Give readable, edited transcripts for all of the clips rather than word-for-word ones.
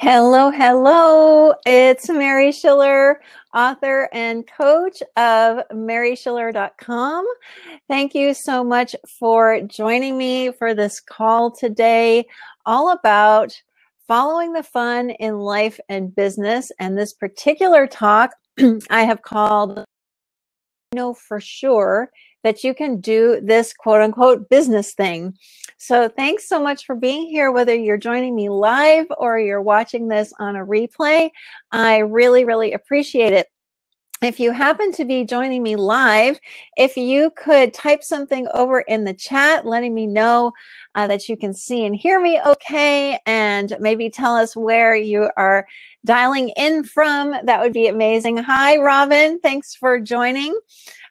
Hello, hello. It's Mary Schiller, author and coach of maryschiller.com. Thank you so much for joining me for this call today, all about following the fun in life and business. And this particular talk I have called Know for Sure that you can do this quote unquote business thing. So thanks so much for being here, whether you're joining me live or you're watching this on a replay. I really, really appreciate it. If you happen to be joining me live, if you could type something over in the chat, letting me know that you can see and hear me okay, and maybe tell us where you are dialing in from, that would be amazing. Hi, Robin. Thanks for joining.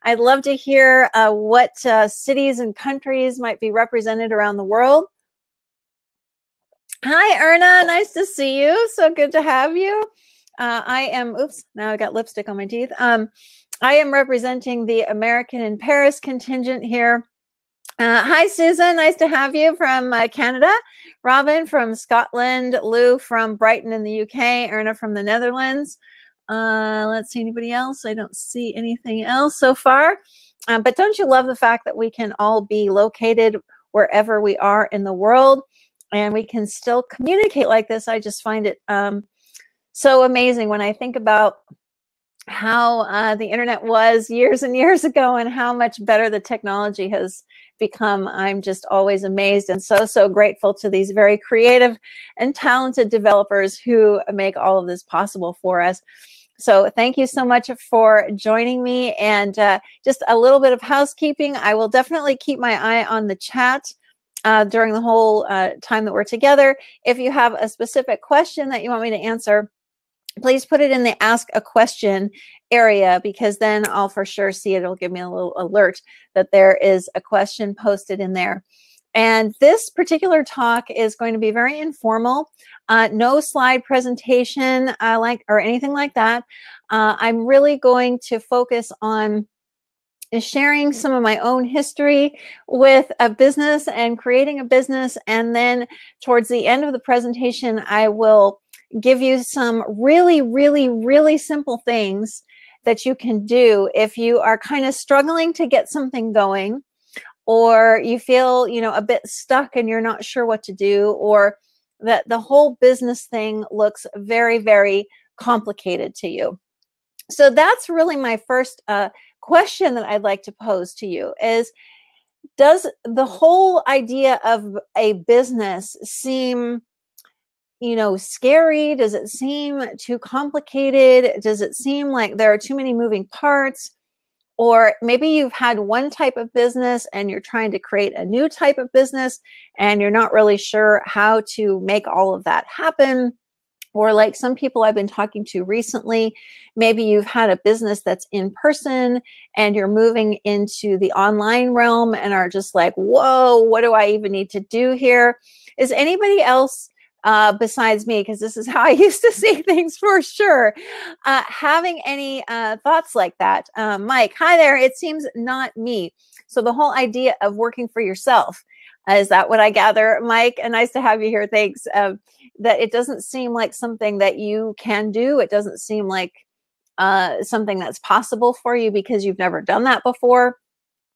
I'd love to hear what cities and countries might be represented around the world. Hi, Erna. Nice to see you. So good to have you. I am, oops, now I got lipstick on my teeth. I am representing the American in Paris contingent here. Hi, Susan. Nice to have you from Canada. Robin from Scotland. Lou from Brighton in the UK. Erna from the Netherlands. Let's see, anybody else? I don't see anything else so far. But don't you love the fact that we can all be located wherever we are in the world and we can still communicate like this? I just find it so amazing when I think about how the internet was years and years ago and how much better the technology has become. I'm just always amazed and so grateful to these very creative and talented developers who make all of this possible for us. So thank you so much for joining me. And just a little bit of housekeeping. I will definitely keep my eye on the chat during the whole time that we're together. If you have a specific question that you want me to answer, please put it in the ask a question area, because then I'll for sure see it. It'll give me a little alert that there is a question posted in there. And this particular talk is going to be very informal, no slide presentation or anything like that. I'm really going to focus on sharing some of my own history with a business and creating a business. And then towards the end of the presentation, I will give you some really simple things that you can do if you are kind of struggling to get something going, or you feel, a bit stuck and you're not sure what to do, or that the whole business thing looks very complicated to you. So that's really my first question that I'd like to pose to you is, does the whole idea of a business seem scary? Does it seem too complicated? Does it seem like there are too many moving parts? Or maybe you've had one type of business and you're trying to create a new type of business and you're not really sure how to make all of that happen. Or like some people I've been talking to recently, maybe you've had a business that's in person and you're moving into the online realm and are just like, whoa, what do I even need to do here? Is anybody else besides me, because this is how I used to see things for sure, having any thoughts like that? Mike, hi there. It seems not me. So the whole idea of working for yourself, is that what I gather, Mike? And nice to have you here. Thanks. That it doesn't seem like something that you can do. It doesn't seem like something that's possible for you because you've never done that before.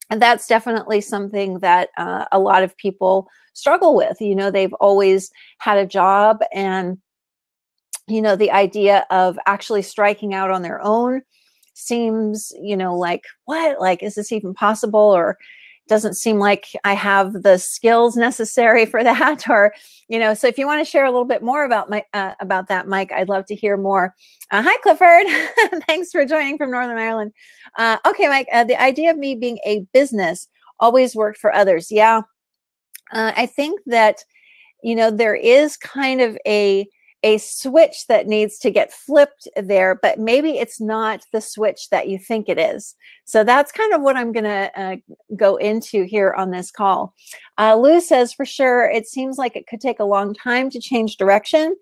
And that's definitely something that a lot of people struggle with. They've always had a job, and, the idea of actually striking out on their own seems, like, what? Like, is this even possible? Or doesn't seem like I have the skills necessary for that, or, so if you want to share a little bit more about that, Mike, I'd love to hear more. Hi, Clifford. Thanks for joining from Northern Ireland. Okay, Mike, the idea of me being a business always worked for others. Yeah. I think that, there is kind of a switch that needs to get flipped there, but maybe it's not the switch that you think it is. So that's kind of what I'm going to go into here on this call. Lou says, for sure, it seems like it could take a long time to change direction.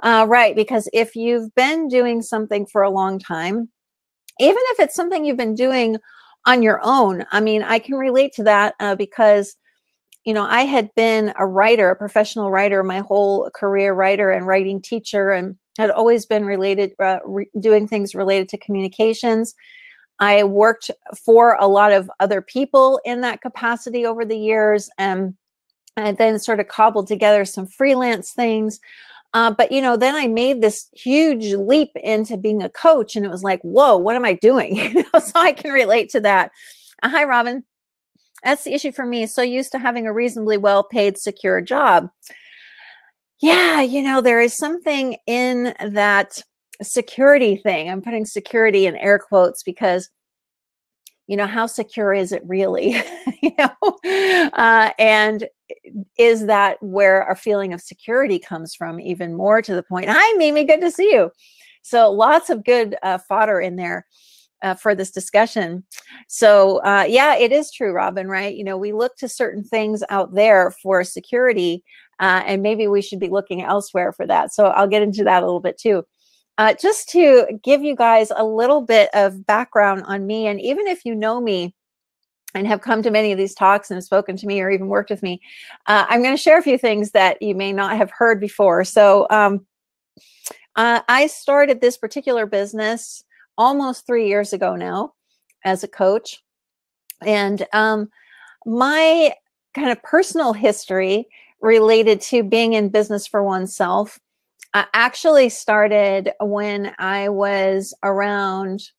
Right, because if you've been doing something for a long time, even if it's something you've been doing on your own, I mean, I can relate to that because I had been a writer, a professional writer, my whole career, writer and writing teacher, and had always been related, doing things related to communications. I worked for a lot of other people in that capacity over the years, and I then sort of cobbled together some freelance things. But then I made this huge leap into being a coach, and it was like, whoa, what am I doing? So I can relate to that. Hi, Robin. That's the issue for me. So used to having a reasonably well-paid, secure job. Yeah, there is something in that security thing. I'm putting security in air quotes because, how secure is it really? And is that where our feeling of security comes from? Even more to the point. Hi, Mimi, good to see you. So lots of good fodder in there for this discussion. So yeah, it is true, Robin, right? We look to certain things out there for security, and maybe we should be looking elsewhere for that. So I'll get into that a little bit too. Just to give you guys a little bit of background on me, and even if you know me and have come to many of these talks and have spoken to me or even worked with me, I'm going to share a few things that you may not have heard before. So I started this particular business almost 3 years ago now as a coach. And my kind of personal history related to being in business for oneself actually started when I was around,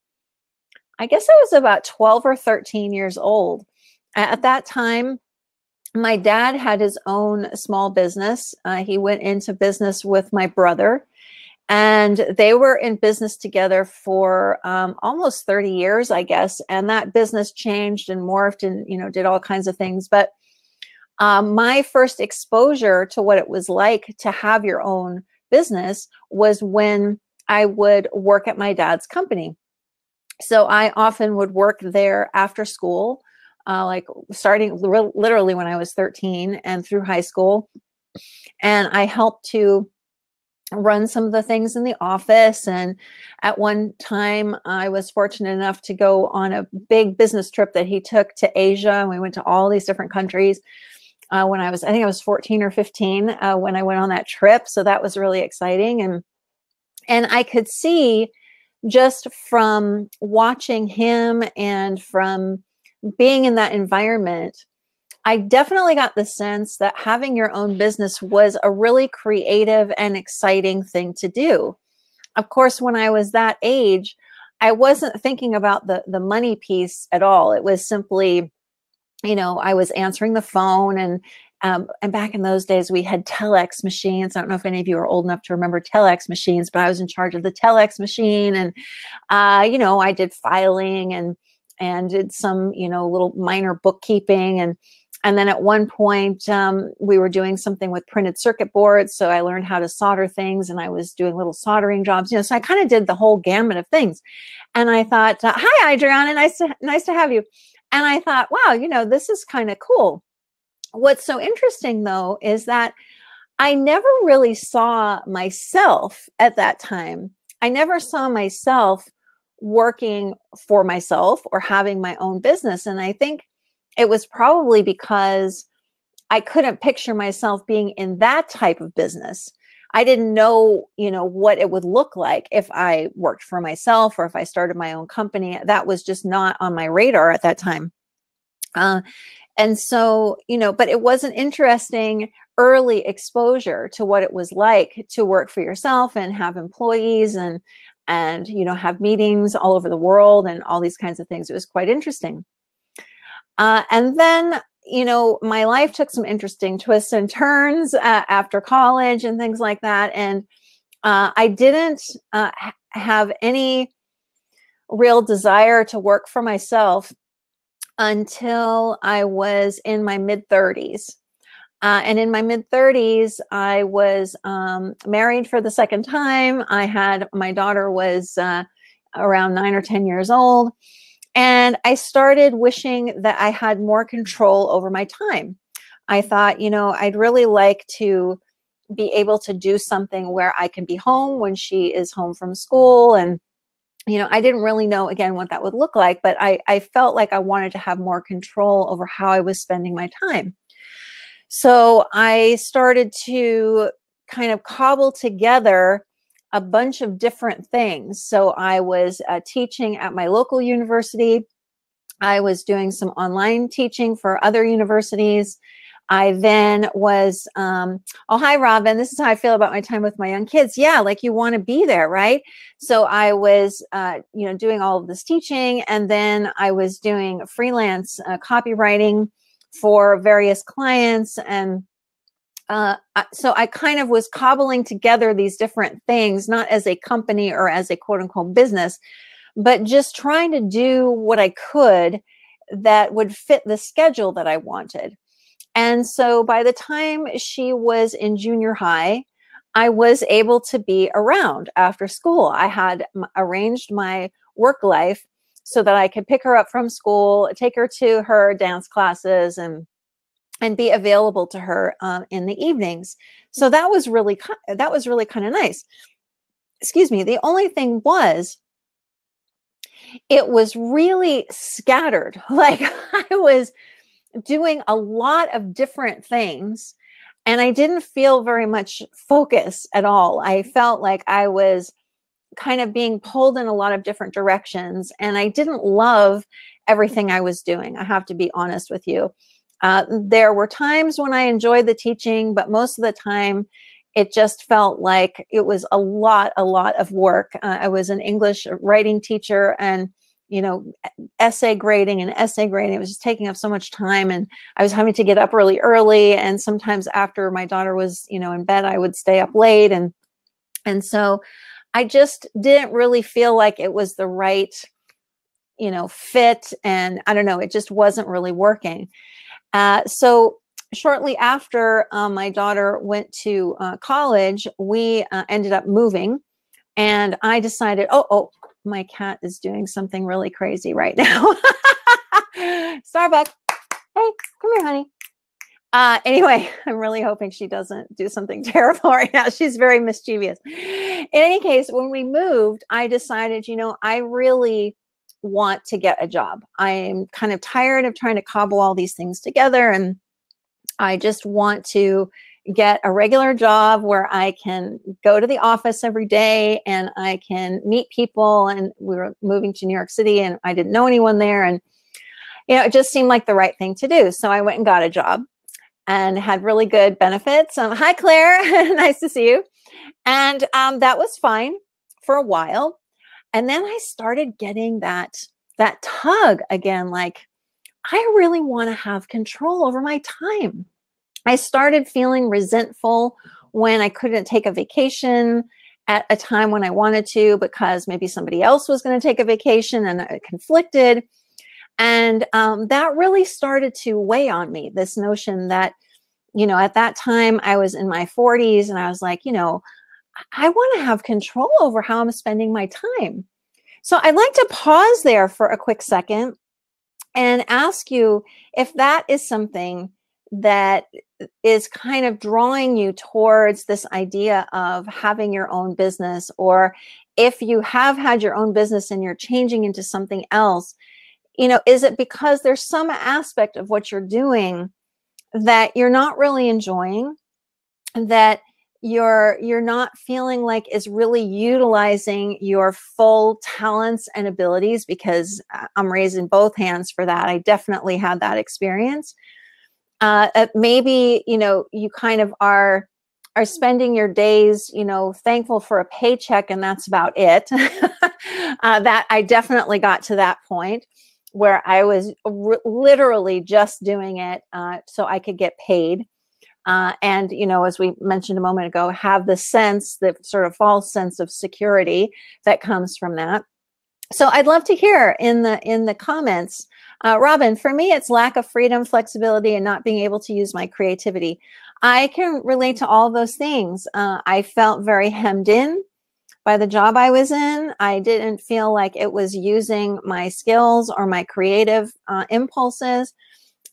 I guess I was about 12 or 13 years old. At that time, my dad had his own small business. He went into business with my brother, and they were in business together for almost 30 years, I guess. And that business changed and morphed and, did all kinds of things. But my first exposure to what it was like to have your own business was when I would work at my dad's company. So I often would work there after school, like starting literally when I was 13 and through high school. And I helped to run some of the things in the office. And at one time, I was fortunate enough to go on a big business trip that he took to Asia. And we went to all these different countries. When I think I was 14 or 15 when I went on that trip. So that was really exciting. And I could see just from watching him and from being in that environment, I definitely got the sense that having your own business was a really creative and exciting thing to do. Of course, when I was that age, I wasn't thinking about the money piece at all. It was simply, I was answering the phone, and back in those days we had telex machines. I don't know if any of you are old enough to remember telex machines, but I was in charge of the telex machine, and I did filing and did some little minor bookkeeping, and then at one point we were doing something with printed circuit boards, so I learned how to solder things, and I was doing little soldering jobs. So I kind of did the whole gamut of things. And I thought, hi, Adriana, nice to have you. And I thought, wow, this is kind of cool. What's so interesting, though, is that I never really saw myself at that time. I never saw myself working for myself or having my own business. And I think it was probably because I couldn't picture myself being in that type of business. I didn't know, what it would look like if I worked for myself or if I started my own company. That was just not on my radar at that time. And so, but it was an interesting early exposure to what it was like to work for yourself and have employees and have meetings all over the world and all these kinds of things. It was quite interesting. And then, my life took some interesting twists and turns after college and things like that. And I didn't have any real desire to work for myself until I was in my mid-30s. And in my mid-30s, I was married for the second time. My daughter was around 9 or 10 years old. And I started wishing that I had more control over my time. I thought, I'd really like to be able to do something where I can be home when she is home from school. And I didn't really know, again, what that would look like, but I felt like I wanted to have more control over how I was spending my time. So I started to kind of cobble together a bunch of different things. So I was teaching at my local university. I was doing some online teaching for other universities. I then was, oh, hi, Robin. This is how I feel about my time with my young kids. Yeah, like you want to be there, right? So I was, doing all of this teaching, and then I was doing freelance copywriting for various clients. And so I kind of was cobbling together these different things, not as a company or as a quote unquote business, but just trying to do what I could that would fit the schedule that I wanted. And so by the time she was in junior high, I was able to be around after school. I had arranged my work life so that I could pick her up from school, take her to her dance classes, and be available to her in the evenings. So that was really kind of nice. Excuse me. The only thing was, it was really scattered. Like I was doing a lot of different things, and I didn't feel very much focus at all. I felt like I was kind of being pulled in a lot of different directions, and I didn't love everything I was doing. I have to be honest with you. There were times when I enjoyed the teaching, but most of the time it just felt like it was a lot of work. I was an English writing teacher, and essay grading. It was just taking up so much time, and I was having to get up really early. And sometimes after my daughter was, in bed, I would stay up late. And so I just didn't really feel like it was the right, fit. And I don't know, it just wasn't really working. So shortly after my daughter went to college, we ended up moving, and I decided, oh, my cat is doing something really crazy right now. Starbucks. Hey, come here, honey. Anyway, I'm really hoping she doesn't do something terrible right now. She's very mischievous. In any case, when we moved, I decided, I really want to get a job. I'm kind of tired of trying to cobble all these things together, and I just want to get a regular job where I can go to the office every day and I can meet people. And we were moving to New York City, and I didn't know anyone there. And, it just seemed like the right thing to do. So I went and got a job and had really good benefits. Hi, Claire. Nice to see you. And that was fine for a while. And then I started getting that tug again, like, I really want to have control over my time. I started feeling resentful when I couldn't take a vacation at a time when I wanted to, because maybe somebody else was going to take a vacation and it conflicted. And that really started to weigh on me, this notion that, at that time I was in my 40s, and I was like, I want to have control over how I'm spending my time. So I'd like to pause there for a quick second and ask you if that is something that is kind of drawing you towards this idea of having your own business, or if you have had your own business and you're changing into something else, is it because there's some aspect of what you're doing that you're not really enjoying, that you're not feeling like is really utilizing your full talents and abilities? Because I'm raising both hands for that. I definitely had that experience. Maybe, you kind of are spending your days, thankful for a paycheck, and that's about it. That I definitely got to that point where I was literally just doing it so I could get paid. And, as we mentioned a moment ago, have the sort of false sense of security that comes from that. So I'd love to hear in the comments, Robin, for me, it's lack of freedom, flexibility, and not being able to use my creativity. I can relate to all those things. I felt very hemmed in by the job I was in. I didn't feel like it was using my skills or my creative impulses.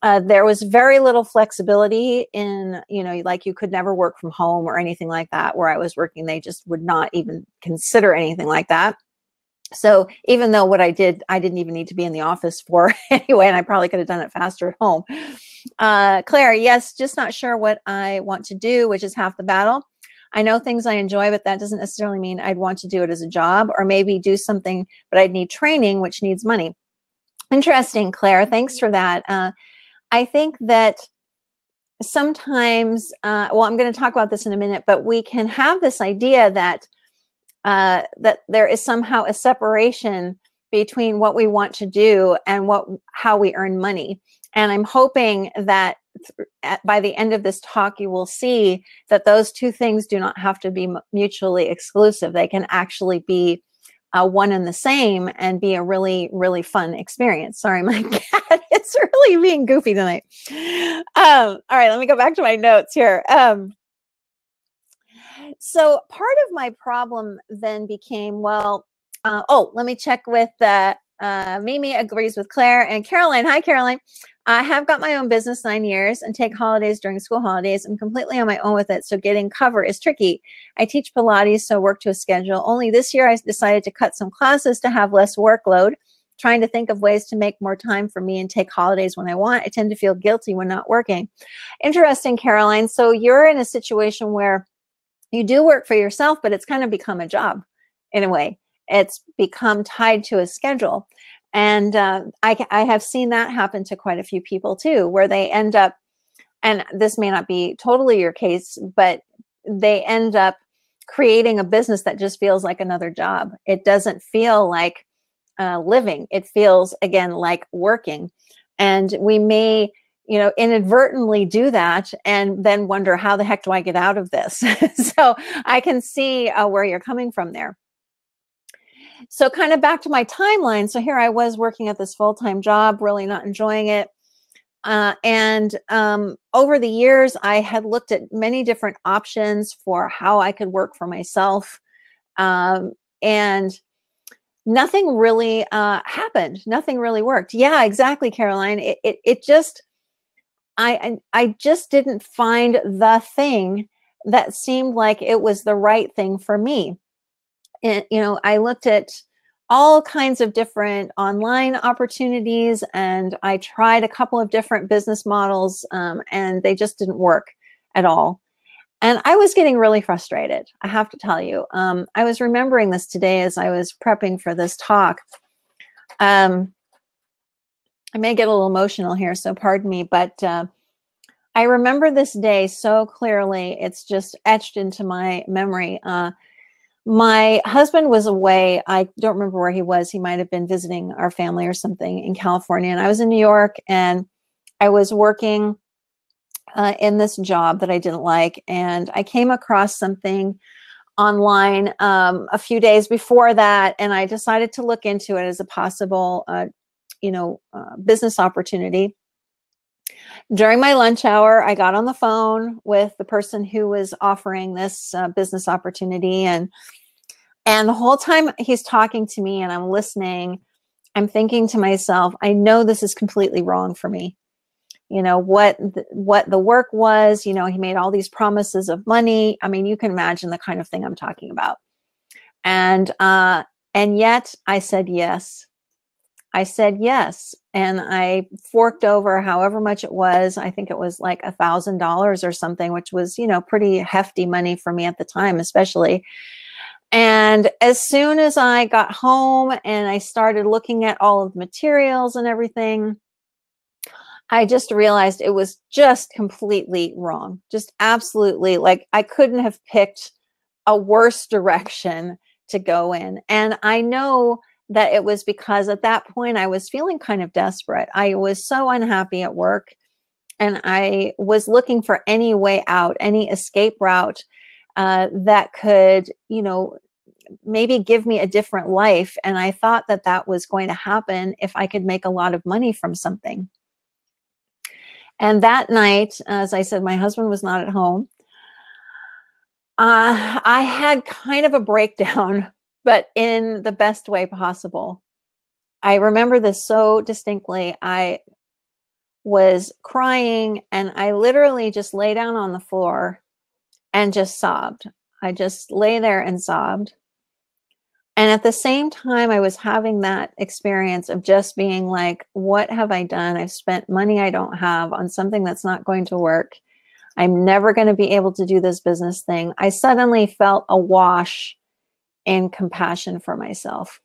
There was very little flexibility in, like you could never work from home or anything like that. Where I was working, they just would not even consider anything like that. So even though what I did, I didn't even need to be in the office for anyway, and I probably could have done it faster at home. Claire, yes, just not sure what I want to do, which is half the battle. I know things I enjoy, but that doesn't necessarily mean I'd want to do it as a job, or maybe do something, but I'd need training, which needs money. Interesting, Claire. Thanks for that. I think that sometimes, well, I'm going to talk about this in a minute, but we can have this idea that that there is somehow a separation between what we want to do and how we earn money. And I'm hoping that by the end of this talk, you will see that those two things do not have to be mutually exclusive. They can actually be one and the same and be a really, really fun experience. Sorry, my cat is really being goofy tonight. All right, let me go back to my notes here. So part of my problem then became, well, let me check with Mimi agrees with Claire and Caroline. Hi, Caroline. I have got my own business 9 years and take holidays during school holidays. I'm completely on my own with it, so getting cover is tricky. I teach Pilates, so work to a schedule. Only this year I decided to cut some classes to have less workload, trying to think of ways to make more time for me and take holidays when I want. I tend to feel guilty when not working. Interesting, Caroline. So you're in a situation where you do work for yourself, but it's kind of become a job in a way. It's become tied to a schedule. And I have seen that happen to quite a few people too, where they end up, and this may not be totally your case, but they end up creating a business that just feels like another job. It doesn't feel like living. It feels, again, like working. And we may, inadvertently do that and then wonder, how the heck do I get out of this? So I can see where you're coming from there. So kind of back to my timeline. So here I was working at this full-time job, really not enjoying it. And over the years, I had looked at many different options for how I could work for myself. And nothing really happened. Nothing really worked. Yeah, exactly, Caroline. It just, I just didn't find the thing that seemed like it was the right thing for me. And, I looked at all kinds of different online opportunities, and I tried a couple of different business models, and they just didn't work at all. And I was getting really frustrated, I have to tell you. I was remembering this today as I was prepping for this talk. I may get a little emotional here, so pardon me, but I remember this day so clearly. It's just etched into my memory. My husband was away. I don't remember where he was. He might have been visiting our family or something in California. And I was in New York, and I was working in this job that I didn't like. And I came across something online a few days before that, and I decided to look into it as a possible, business opportunity. During my lunch hour, I got on the phone with the person who was offering this business opportunity, and the whole time he's talking to me and I'm listening, I'm thinking to myself, I know this is completely wrong for me. What the work was, he made all these promises of money. I mean, you can imagine the kind of thing I'm talking about. And yet I said yes. I said yes. And I forked over however much it was. I think it was like $1,000 or something, which was, pretty hefty money for me at the time, especially. And as soon as I got home and I started looking at all of the materials and everything, I just realized it was just completely wrong. Just absolutely, like, I couldn't have picked a worse direction to go in. And I know that it was because at that point I was feeling kind of desperate. I was so unhappy at work, and I was looking for any way out, any escape route that could, maybe give me a different life. And I thought that that was going to happen if I could make a lot of money from something. And that night, as I said, my husband was not at home. I had kind of a breakdown, but in the best way possible. I remember this so distinctly. I was crying, and I literally just lay down on the floor and just sobbed. I just lay there and sobbed. And at the same time, I was having that experience of just being like, what have I done? I've spent money I don't have on something that's not going to work. I'm never going to be able to do this business thing. I suddenly felt awash in compassion for myself.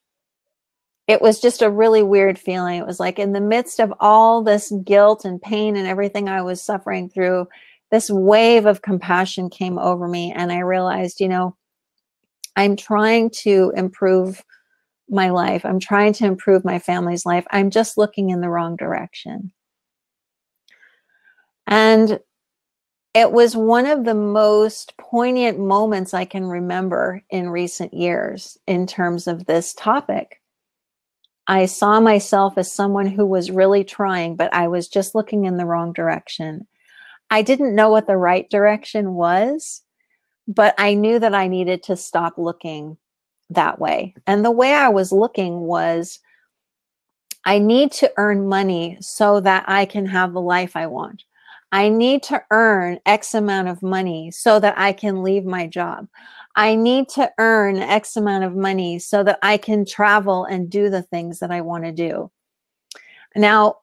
It was just a really weird feeling. It was like in the midst of all this guilt and pain and everything I was suffering through, this wave of compassion came over me. And I realized, you know, I'm trying to improve my life. I'm trying to improve my family's life. I'm just looking in the wrong direction. And it was one of the most poignant moments I can remember in recent years in terms of this topic. I saw myself as someone who was really trying, but I was just looking in the wrong direction. I didn't know what the right direction was, but I knew that I needed to stop looking that way. And the way I was looking was, I need to earn money so that I can have the life I want. I need to earn X amount of money so that I can leave my job. I need to earn X amount of money so that I can travel and do the things that I want to do. Now,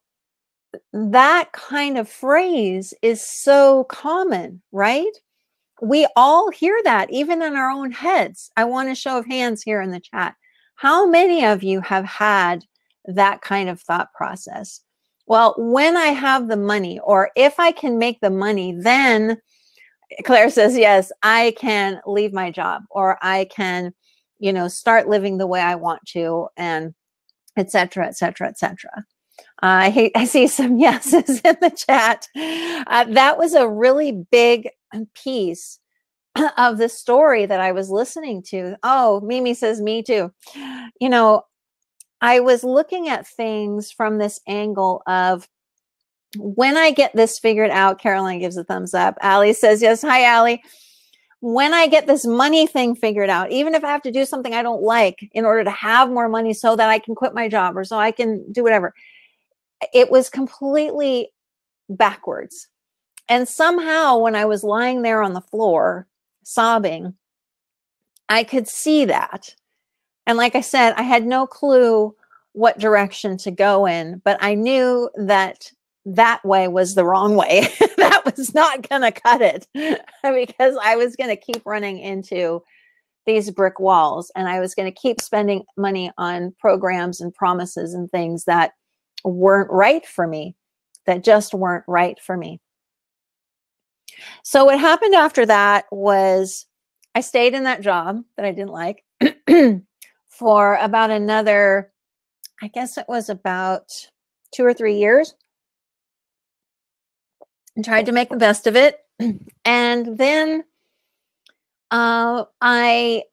that kind of phrase is so common, right? We all hear that, even in our own heads. I want a show of hands here in the chat. How many of you have had that kind of thought process? Well, when I have the money, or if I can make the money, then Claire says, yes, I can leave my job, or I can, you know, start living the way I want to, and et cetera, et cetera, et cetera. I see some yeses in the chat. That was a really big piece of the story that I was listening to. Oh, Mimi says, me too. You know, I was looking at things from this angle of, when I get this figured out, Caroline gives a thumbs up. Allie says, yes. Hi, Allie. When I get this money thing figured out, even if I have to do something I don't like in order to have more money so that I can quit my job or so I can do whatever, it was completely backwards. And somehow when I was lying there on the floor sobbing, I could see that. And like I said, I had no clue what direction to go in, but I knew that that way was the wrong way. That was not going to cut it, because I was going to keep running into these brick walls, and I was going to keep spending money on programs and promises and things that weren't right for me, that just weren't right for me. So what happened after that was I stayed in that job that I didn't like for about another, I guess it was about 2 or 3 years, and tried to make the best of it. And then I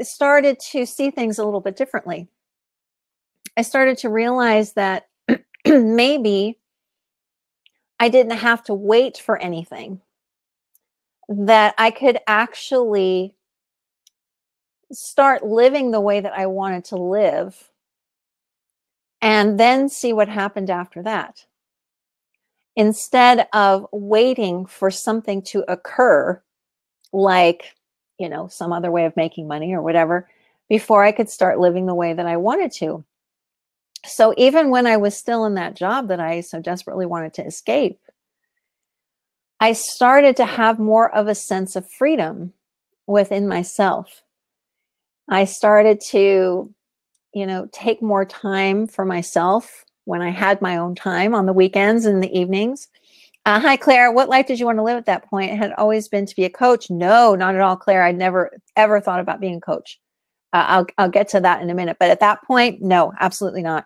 started to see things a little bit differently. I started to realize that maybe I didn't have to wait for anything, that I could actually start living the way that I wanted to live, and then see what happened after that. Instead of waiting for something to occur, like, you know, some other way of making money or whatever, before I could start living the way that I wanted to. So even when I was still in that job that I so desperately wanted to escape, I started to have more of a sense of freedom within myself. I started to, you know, take more time for myself when I had my own time on the weekends and the evenings. Hi, Claire. What life did you want to live at that point? It had always been to be a coach. No, not at all, Claire. I'd never, ever thought about being a coach. I'll get to that in a minute. But at that point, no, absolutely not.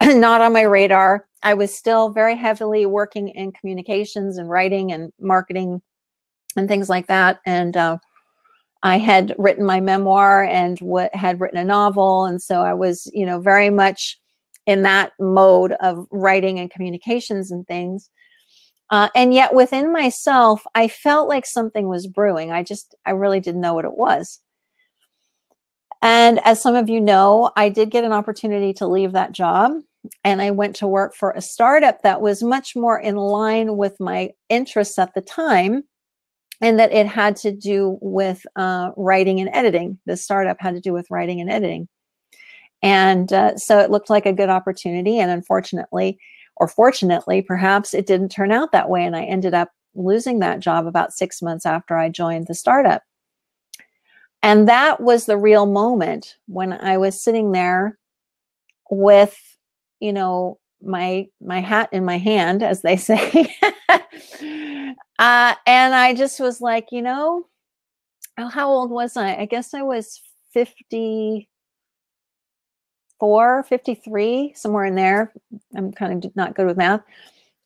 Not on my radar. I was still very heavily working in communications and writing and marketing and things like that. And I had written my memoir and had written a novel. And so I was, you know, very much in that mode of writing and communications and things. And yet within myself, I felt like something was brewing. I really didn't know what it was. And as some of you know, I did get an opportunity to leave that job, and I went to work for a startup that was much more in line with my interests at the time. and that it had to do with writing and editing. The startup had to do with writing and editing. And so it looked like a good opportunity. And unfortunately, or fortunately, perhaps it didn't turn out that way. And I ended up losing that job about 6 months after I joined the startup. And that was the real moment when I was sitting there with, you know, my hat in my hand, as they say. And I just was like, you know, how old was I? I guess I was 54, 53, somewhere in there. I'm kind of not good with math.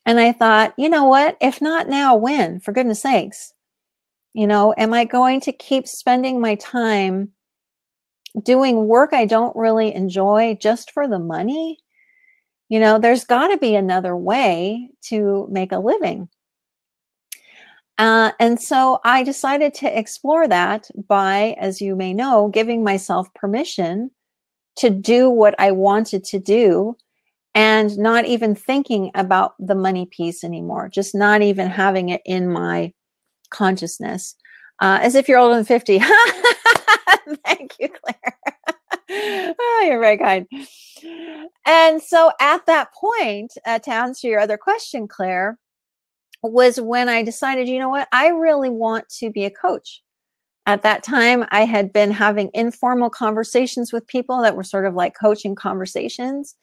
And I thought, you know what? If not now, when? For goodness sakes. You know, am I going to keep spending my time doing work I don't really enjoy just for the money? You know, there's got to be another way to make a living. And so I decided to explore that by, as you may know, giving myself permission to do what I wanted to do and not even thinking about the money piece anymore, just not even having it in my consciousness. As if you're older than 50. Thank you, Claire. Oh, you're very kind. And so at that point, to answer your other question, Claire, was when I decided, you know what, I really want to be a coach. At that time, I had been having informal conversations with people that were sort of like coaching conversations.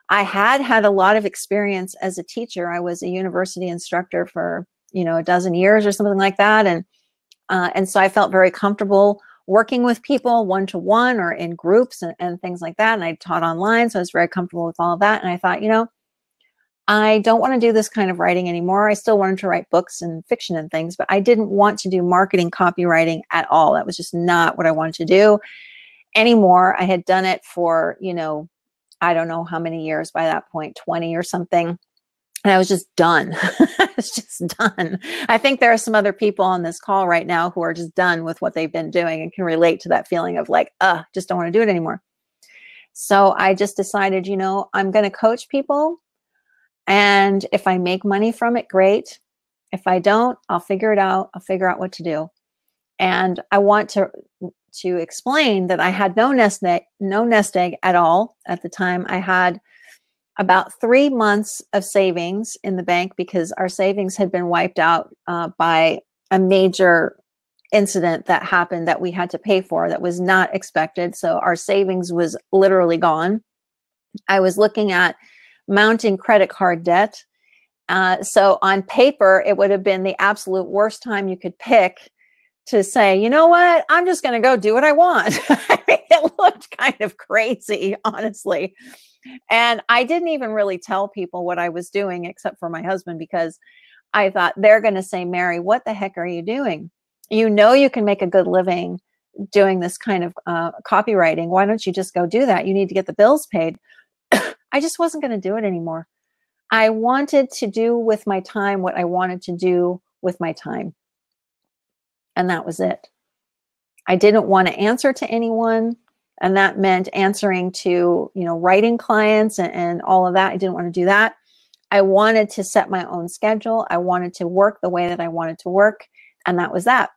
I had a lot of experience as a teacher. I was a university instructor for, you know, a dozen years or something like that. And so I felt very comfortable working with people one-to-one or in groups and things like that. And I taught online, so I was very comfortable with all of that. And I thought, you know, I don't want to do this kind of writing anymore. I still wanted to write books and fiction and things, but I didn't want to do marketing copywriting at all. That was just not what I wanted to do anymore. I had done it for, you know, I don't know how many years by that point, 20 or something. And I was just done. I was just done. I think there are some other people on this call right now who are just done with what they've been doing and can relate to that feeling of like, just don't want to do it anymore. So I just decided, you know, I'm going to coach people. And if I make money from it, great. If I don't, I'll figure it out. I'll figure out what to do. And I want to explain that I had no nest egg at all at the time. I had about 3 months of savings in the bank because our savings had been wiped out by a major incident that happened that we had to pay for that was not expected. So our savings was literally gone. I was looking at mounting credit card debt. So on paper, it would have been the absolute worst time you could pick to say, you know what, I'm just going to go do what I want. I mean, it looked kind of crazy, honestly. And I didn't even really tell people what I was doing, except for my husband, because I thought they're going to say, Mary, what the heck are you doing? You know, you can make a good living doing this kind of copywriting. Why don't you just go do that? You need to get the bills paid. I just wasn't going to do it anymore. I wanted to do with my time what I wanted to do with my time. And that was it. I didn't want to answer to anyone. And that meant answering to, you know, writing clients and all of that. I didn't want to do that. I wanted to set my own schedule. I wanted to work the way that I wanted to work. And that was that.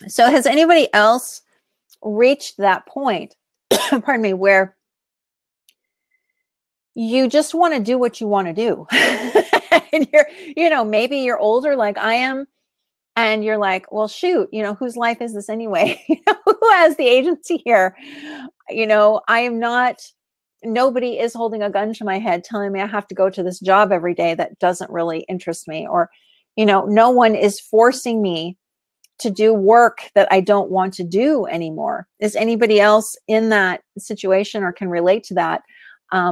So has anybody else reached that point, pardon me, where you just want to do what you want to do? And you're, you know, maybe you're older like I am, and you're like, well, shoot, you know, whose life is this anyway? You know, who has the agency here? You know, I am not, nobody is holding a gun to my head telling me I have to go to this job every day that doesn't really interest me. Or, you know, no one is forcing me to do work that I don't want to do anymore. Is anybody else in that situation or can relate to that?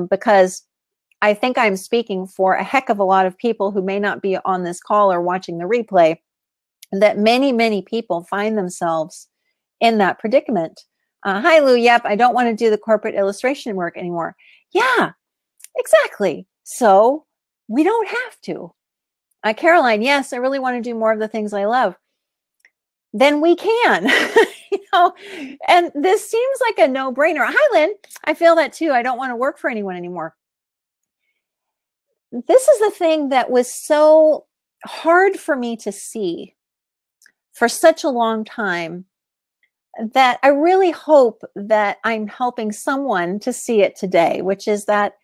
Because I think I'm speaking for a heck of a lot of people who may not be on this call or watching the replay, that many, many people find themselves in that predicament. Hi, Lou. Yep, I don't want to do the corporate illustration work anymore. Yeah, exactly. So we don't have to. Caroline, yes, I really want to do more of the things I love. Then we can, you know, and this seems like a no-brainer. Hi, Lynn. I feel that too. I don't want to work for anyone anymore. This is the thing that was so hard for me to see for such a long time, that I really hope that I'm helping someone to see it today, which is that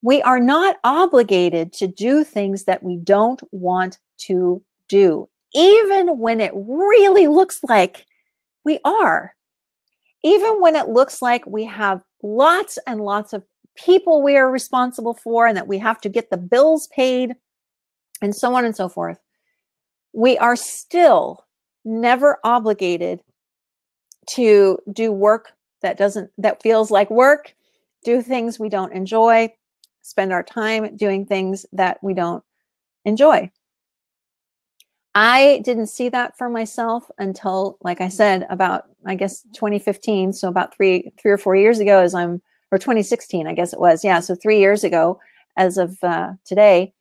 we are not obligated to do things that we don't want to do, even when it really looks like we are. Even when it looks like we have lots and lots of people we are responsible for and that we have to get the bills paid and so on and so forth, we are still never obligated to do work that feels like work, do things we don't enjoy, spend our time doing things that we don't enjoy. I didn't see that for myself until, like I said, about, I guess, 2015. So about three or 4 years ago, or 2016, I guess it was. Yeah. So 3 years ago as of today.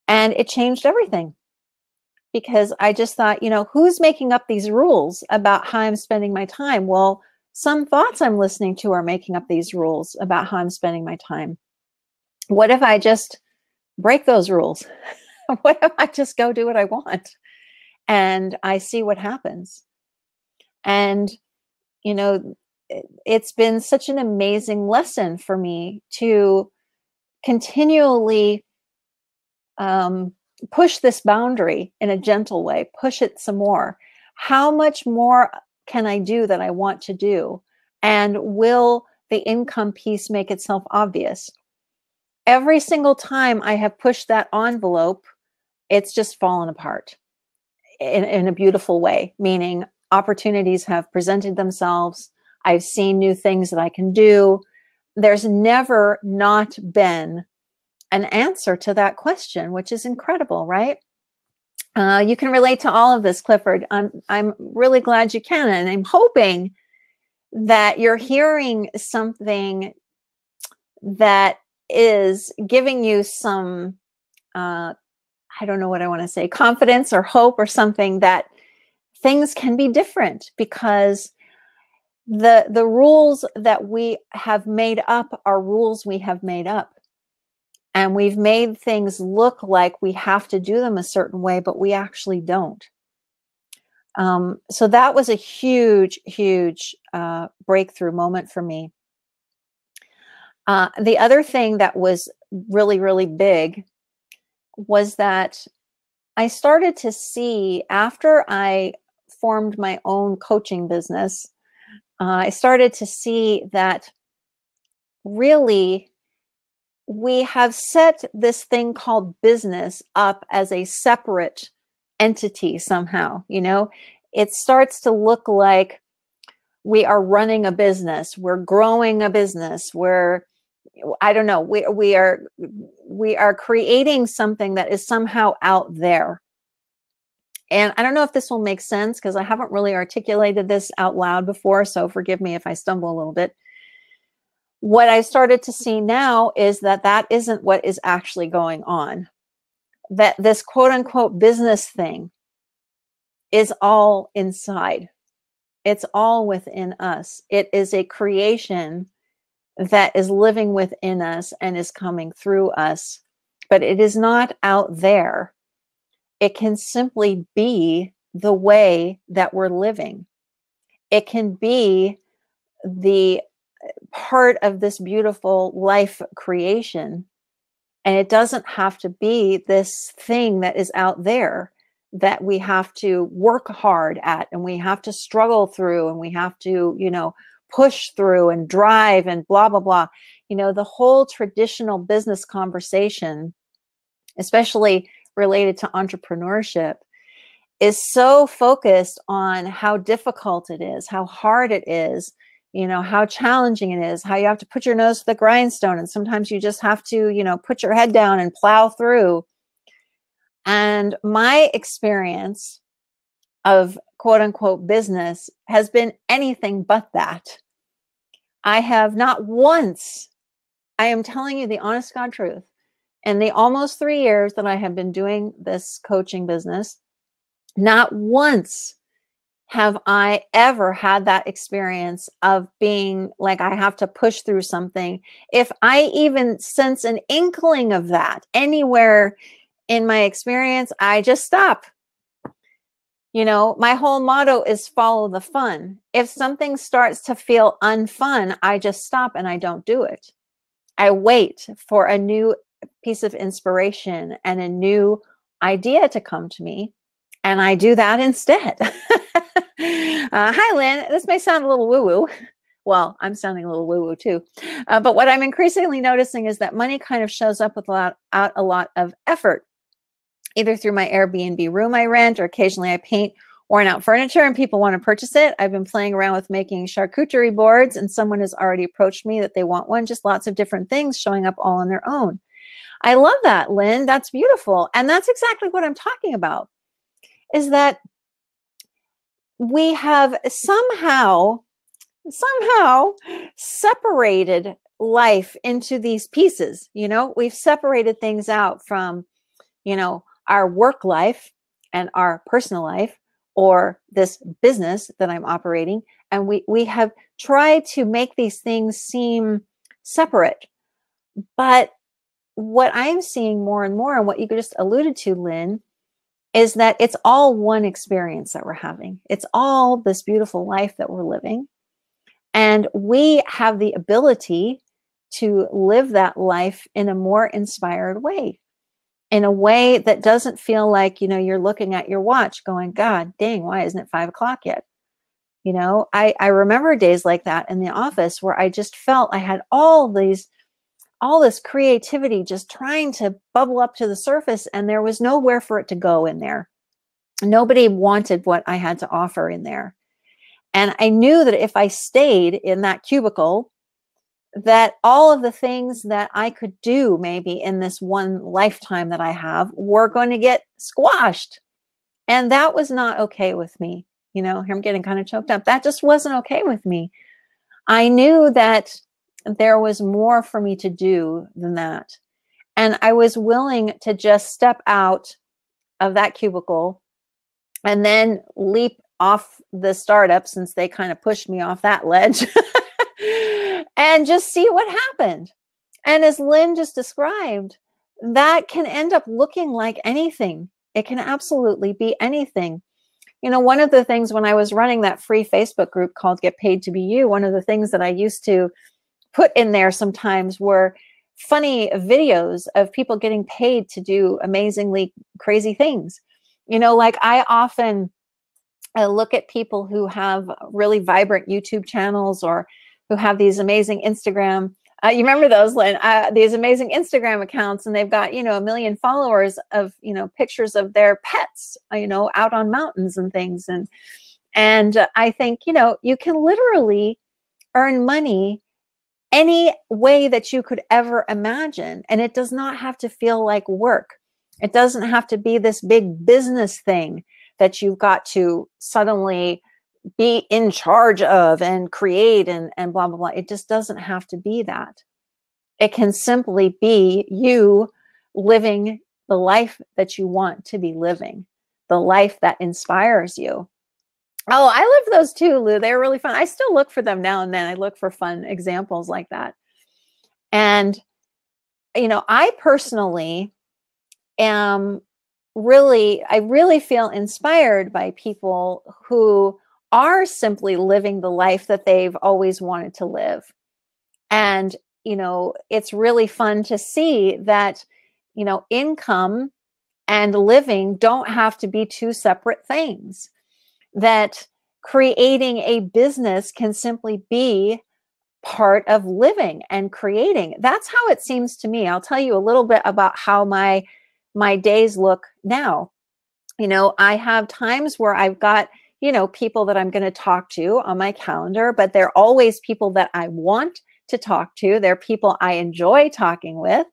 And it changed everything, because I just thought, who's making up these rules about how I'm spending my time? Well, some thoughts I'm listening to are making up these rules about how I'm spending my time. What if I just break those rules? What if I just go do what I want and I see what happens? And, it's been such an amazing lesson for me to continually push this boundary in a gentle way, push it some more. How much more can I do that I want to do? And will the income piece make itself obvious? Every single time I have pushed that envelope, it's just fallen apart in a beautiful way, meaning opportunities have presented themselves. I've seen new things that I can do. There's never not been an answer to that question, which is incredible, right? You can relate to all of this, Clifford. I'm really glad you can. And I'm hoping that you're hearing something that is giving you some, I don't know what I want to say, confidence or hope or something, that things can be different, because the rules that we have made up are rules we have made up. And we've made things look like we have to do them a certain way, but we actually don't. So that was a huge, huge breakthrough moment for me. The other thing that was really, really big was that I started to see, after I formed my own coaching business, I started to see that really we have set this thing called business up as a separate entity somehow. It starts to look like we are running a business, we're growing a business, I don't know, we are creating something that is somehow out there. And I don't know if this will make sense, because I haven't really articulated this out loud before, so forgive me if I stumble a little bit. What I started to see now is that isn't what is actually going on. That this quote unquote business thing is all inside. It's all within us. It is a creation that is living within us and is coming through us, but it is not out there. It can simply be the way that we're living. It can be the part of this beautiful life creation. And it doesn't have to be this thing that is out there that we have to work hard at, and we have to struggle through, and we have to, push through and drive and blah, blah, blah. The whole traditional business conversation, especially related to entrepreneurship, is so focused on how difficult it is, how hard it is, how challenging it is, how you have to put your nose to the grindstone. And sometimes you just have to, put your head down and plow through. And my experience of quote unquote business has been anything but that. I have not once, I am telling you the honest God truth, in the almost 3 years that I have been doing this coaching business, not once have I ever had that experience of being like I have to push through something. If I even sense an inkling of that anywhere in my experience, I just stop. You know, my whole motto is follow the fun. If something starts to feel unfun, I just stop and I don't do it. I wait for a new piece of inspiration and a new idea to come to me, and I do that instead. Hi, Lynn. This may sound a little woo-woo. Well, I'm sounding a little woo-woo too. But what I'm increasingly noticing is that money kind of shows up with a lot of effort, either through my Airbnb room I rent, or occasionally I paint worn out furniture and people want to purchase it. I've been playing around with making charcuterie boards, and someone has already approached me that they want one. Just lots of different things showing up all on their own. I love that, Lynn. That's beautiful. And that's exactly what I'm talking about, is that we have somehow separated life into these pieces. You know, we've separated things out from, you know, our work life and our personal life, or this business that I'm operating. And we have tried to make these things seem separate. But what I'm seeing more and more, and what you just alluded to, Lynn, is that it's all one experience that we're having. It's all this beautiful life that we're living. And we have the ability to live that life in a more inspired way, in a way that doesn't feel like, you know, you're looking at your watch going, God dang, why isn't it 5 o'clock yet? You know, I remember days like that in the office where I just felt I had all this creativity just trying to bubble up to the surface, and there was nowhere for it to go in there. Nobody wanted what I had to offer in there. And I knew that if I stayed in that cubicle, that all of the things that I could do maybe in this one lifetime that I have were going to get squashed. And that was not okay with me. You know, I'm getting kind of choked up. That just wasn't okay with me. I knew that there was more for me to do than that. And I was willing to just step out of that cubicle and then leap off the startup, since they kind of pushed me off that ledge, and just see what happened. And as Lynn just described, that can end up looking like anything. It can absolutely be anything. You know, one of the things when I was running that free Facebook group called Get Paid to Be You, one of the things that I used to put in there sometimes were funny videos of people getting paid to do amazingly crazy things. You know, like I often look at people who have really vibrant YouTube channels, or who have these amazing Instagram, you remember those, Lynn, these amazing Instagram accounts, and they've got, you know, 1 million followers of, you know, pictures of their pets, you know, out on mountains and things. And I think, you know, you can literally earn money any way that you could ever imagine. And it does not have to feel like work. It doesn't have to be this big business thing that you've got to suddenly be in charge of and create and blah, blah, blah. It just doesn't have to be that. It can simply be you living the life that you want to be living, the life that inspires you. Oh, I lived those too, Lou. They were really fun. I still look for them now and then. I look for fun examples like that. And, you know, I personally am I really feel inspired by people who are simply living the life that they've always wanted to live. And, you know, it's really fun to see that, you know, income and living don't have to be two separate things. That creating a business can simply be part of living and creating. That's how it seems to me. I'll tell you a little bit about how my days look now. You know, I have times where I've got, you know, people that I'm going to talk to on my calendar, but they're always people that I want to talk to. They're people I enjoy talking with,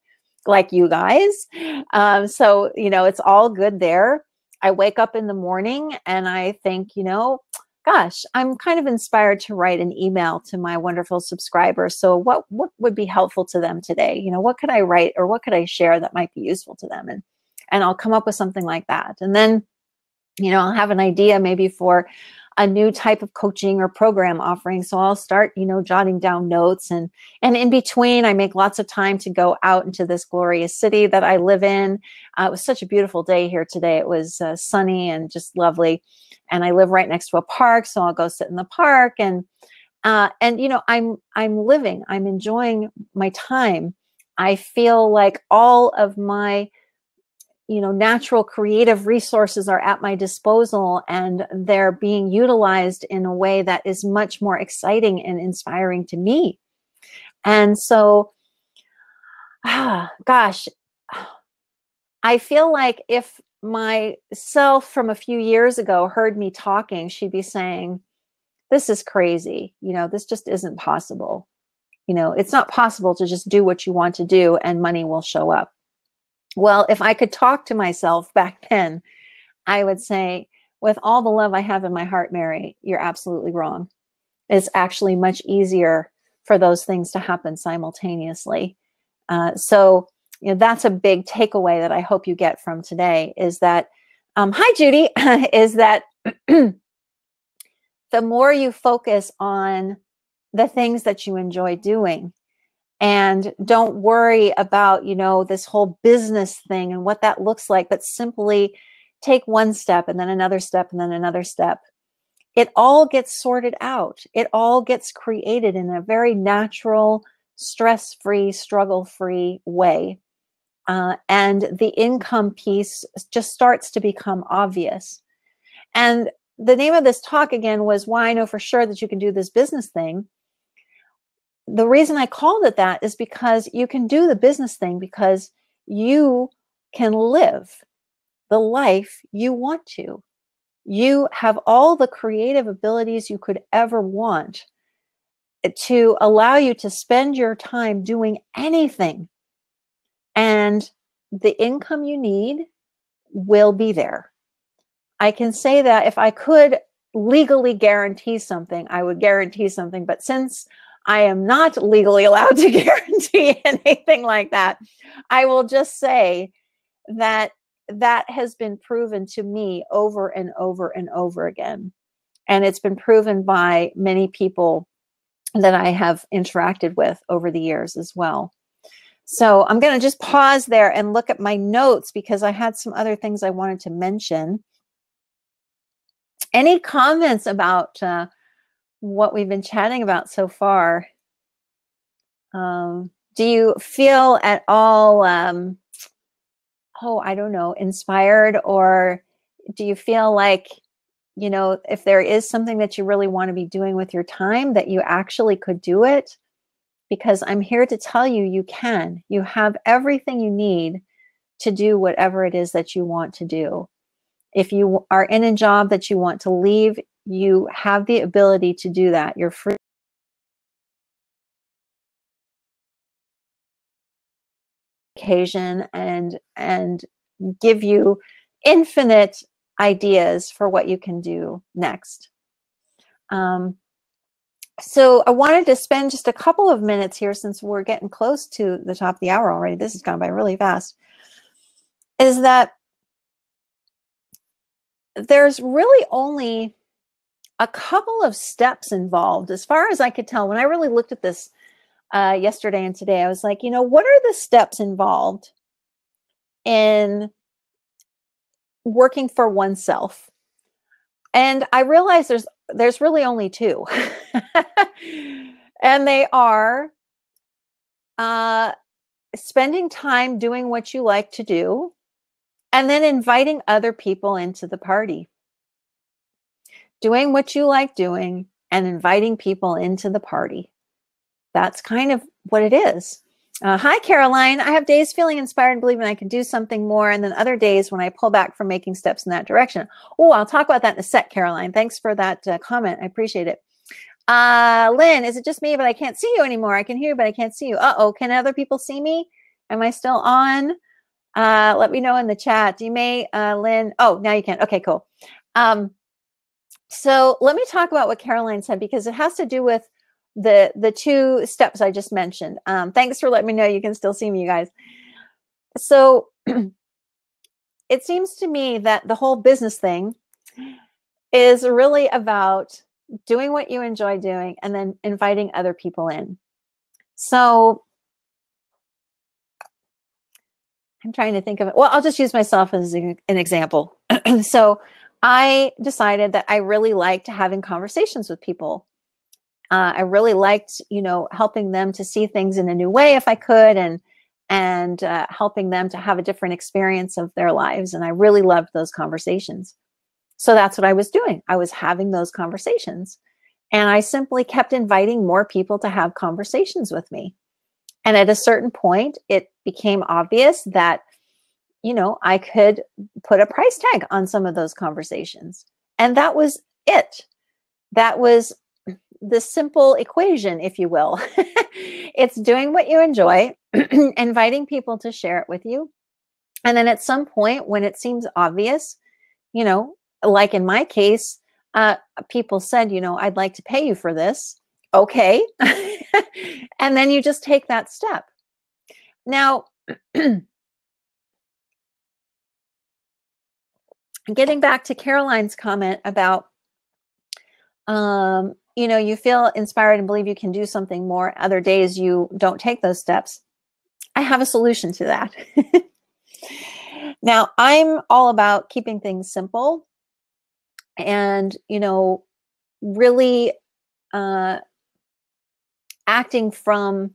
like you guys. So, you know, it's all good there. I wake up in the morning and I think, you know, gosh, I'm kind of inspired to write an email to my wonderful subscribers. So what would be helpful to them today? You know, what could I write or what could I share that might be useful to them? And I'll come up with something like that. And then, you know, I'll have an idea maybe for a new type of coaching or program offering. So I'll start, jotting down notes, and in between, I make lots of time to go out into this glorious city that I live in. It was such a beautiful day here today. It was sunny and just lovely. And I live right next to a park, so I'll go sit in the park, and I'm living, I'm enjoying my time. I feel like all of my natural creative resources are at my disposal, and they're being utilized in a way that is much more exciting and inspiring to me. And so, gosh, I feel like if myself from a few years ago heard me talking, she'd be saying, this is crazy. This just isn't possible. It's not possible to just do what you want to do and money will show up. Well, if I could talk to myself back then, I would say, with all the love I have in my heart, Mary, you're absolutely wrong. It's actually much easier for those things to happen simultaneously. So that's a big takeaway that I hope you get from today, is that, hi, Judy, is that the more you focus on the things that you enjoy doing, and don't worry about, this whole business thing and what that looks like, but simply take one step and then another step and then another step. It all gets sorted out. It all gets created in a very natural, stress-free, struggle-free way. And the income piece just starts to become obvious. And the name of this talk, again, was Why I Know for Sure That You Can Do This Business Thing. The reason I called it that is because you can do the business thing because you can live the life you want to. You have all the creative abilities you could ever want to allow you to spend your time doing anything. And the income you need will be there. I can say that if I could legally guarantee something, I would guarantee something. But since I am not legally allowed to guarantee anything like that, I will just say that that has been proven to me over and over and over again. And it's been proven by many people that I have interacted with over the years as well. So I'm going to just pause there and look at my notes because I had some other things I wanted to mention. Any comments about what we've been chatting about so far? Do you feel at all, I don't know, inspired? Or do you feel like, if there is something that you really want to be doing with your time, that you actually could do it? Because I'm here to tell you, you can. You have everything you need to do whatever it is that you want to do. If you are in a job that you want to leave, you have the ability to do that. You're free occasion and give you infinite ideas for what you can do next. So I wanted to spend just a couple of minutes here, since we're getting close to the top of the hour already. This has gone by really fast. Is that there's really only a couple of steps involved, as far as I could tell. When I really looked at this yesterday and today, I was like, what are the steps involved in working for oneself? And I realized there's really only two. And they are spending time doing what you like to do, and then inviting other people into the party. Doing what you like doing and inviting people into the party. That's kind of what it is. Hi, Caroline. I have days feeling inspired and believing I can do something more, and then other days when I pull back from making steps in that direction. Oh, I'll talk about that in a sec, Caroline. Thanks for that comment. I appreciate it. Lynn, is it just me, but I can't see you anymore? I can hear you, but I can't see you. Uh-oh, can other people see me? Am I still on? Let me know in the chat. You may, Lynn. Oh, now you can. Okay, cool. So let me talk about what Caroline said, because it has to do with the two steps I just mentioned. Thanks for letting me know you can still see me, you guys. So it seems to me that the whole business thing is really about doing what you enjoy doing and then inviting other people in. So I'm trying to think of it. Well, I'll just use myself as an example. So I decided that I really liked having conversations with people. I really liked, helping them to see things in a new way if I could, and helping them to have a different experience of their lives. And I really loved those conversations. So that's what I was doing. I was having those conversations, and I simply kept inviting more people to have conversations with me. And at a certain point, it became obvious that, I could put a price tag on some of those conversations. And that was it. That was the simple equation, if you will. It's doing what you enjoy, inviting people to share it with you. And then at some point when it seems obvious, like in my case, people said, I'd like to pay you for this. Okay. And then you just take that step. Now, getting back to Caroline's comment about, you feel inspired and believe you can do something more. Other days you don't take those steps. I have a solution to that. Now, I'm all about keeping things simple and, really acting from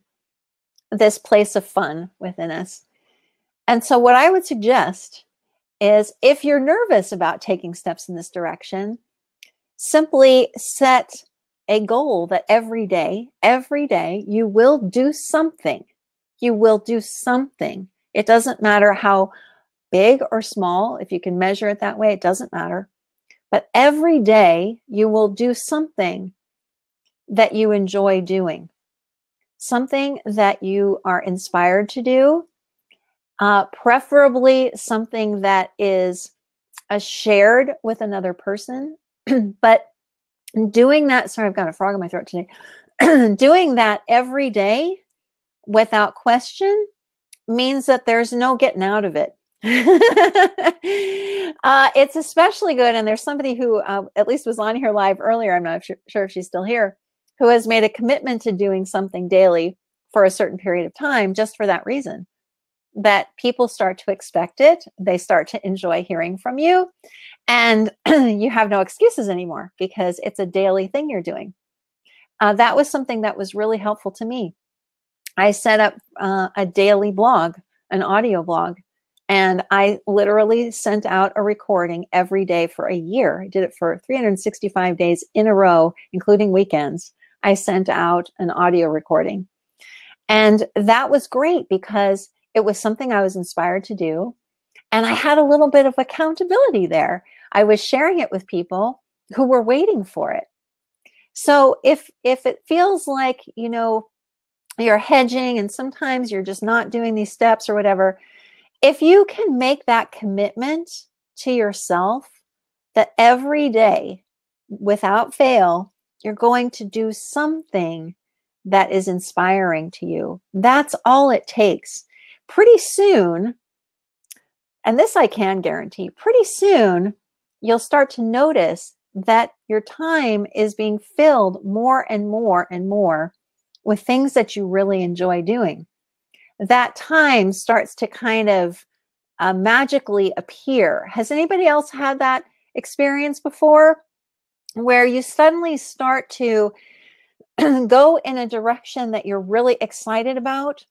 this place of fun within us. And so what I would suggest is, if you're nervous about taking steps in this direction, simply set a goal that every day you will do something. You will do something. It doesn't matter how big or small. If you can measure it that way, it doesn't matter. But every day you will do something that you enjoy doing, something that you are inspired to do, preferably something that is shared with another person. But doing that, sorry, I've got a frog in my throat today. Doing that every day without question means that there's no getting out of it. It's especially good. And there's somebody who at least was on here live earlier, I'm not sure if she's still here, who has made a commitment to doing something daily for a certain period of time, just for that reason, that people start to expect it. They start to enjoy hearing from you, and you have no excuses anymore because it's a daily thing you're doing. That was something that was really helpful to me. I set up a daily blog, an audio blog, and I literally sent out a recording every day for a year. I did it for 365 days in a row, including weekends. I sent out an audio recording. And that was great because it was something I was inspired to do. And I had a little bit of accountability there. I was sharing it with people who were waiting for it. So if it feels like, you're hedging and sometimes you're just not doing these steps or whatever, if you can make that commitment to yourself that every day, without fail, you're going to do something that is inspiring to you, that's all it takes. Pretty soon, and this I can guarantee, pretty soon you'll start to notice that your time is being filled more and more and more with things that you really enjoy doing. That time starts to kind of magically appear. Has anybody else had that experience before, where you suddenly start to go in a direction that you're really excited about?